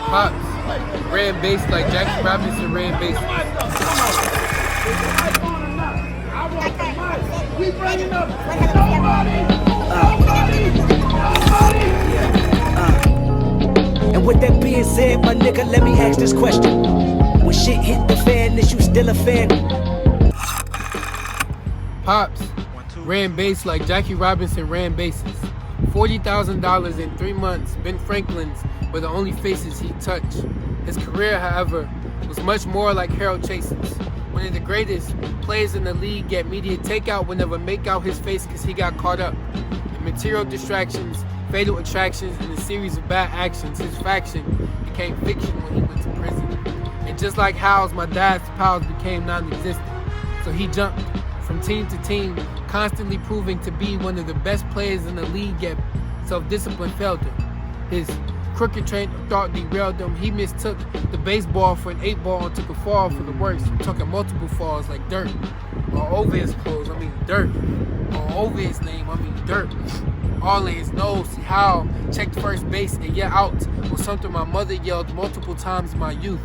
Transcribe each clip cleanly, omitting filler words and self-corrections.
Pops ran base like Jackie Robinson ran base. We bringing up And with that being said, my nigga, let me ask this question. When shit hit the fan, is you still a fan? Pops ran base like Jackie Robinson ran bases. $40,000 in 3 months. Ben Franklin's were the only faces he touched. His career, however, was much more like Harold Chase's. One of the greatest players in the league, yet media takeout would never make out his face because he got caught up in material distractions, fatal attractions, and a series of bad actions. His faction became fiction when he went to prison. And just like Hal's, my dad's pals became non-existent. So he jumped from team to team, constantly proving to be one of the best players in the league, yet self-discipline failed him. His crooked train of thought derailed him. He mistook the baseball for an 8-ball and took a fall for the worst. He took multiple falls like dirt. All over his clothes, I mean dirt. All over his name, I mean dirt. All in his nose. See how checked first base and yet out was something my mother yelled multiple times in my youth.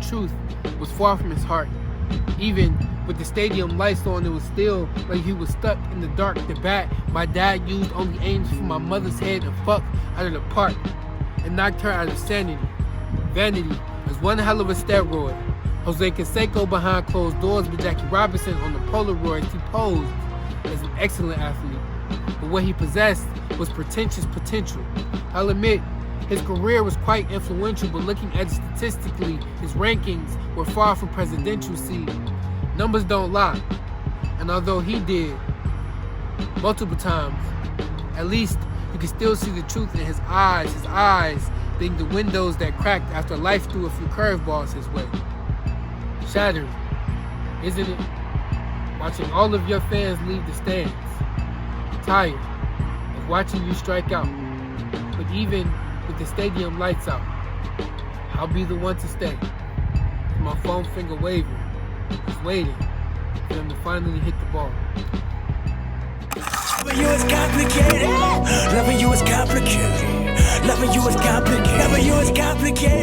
Truth was far from his heart. Even with the stadium lights on, it was still like he was stuck in the dark. The bat my dad used only aimed for my mother's head and fucked out of the park and knocked her out of sanity. Vanity was one hell of a steroid. Jose Canseco behind closed doors, but Jackie Robinson on the Polaroids, he posed as an excellent athlete. But what he possessed was pretentious potential. I'll admit, his career was quite influential, but looking at it statistically, his rankings were far from presidential. See, numbers don't lie. And although he did multiple times, at least you can still see the truth in his eyes being the windows that cracked after life threw a few curveballs his way. Shattering, isn't it? Watching all of your fans leave the stands. Tired of watching you strike out. But even with the stadium lights out, I'll be the one to stay. With my foam finger waving, just waiting for them to finally hit the ball. Loving you is complicated. Loving you is complicated. Loving you is complicated. Loving you is complicated.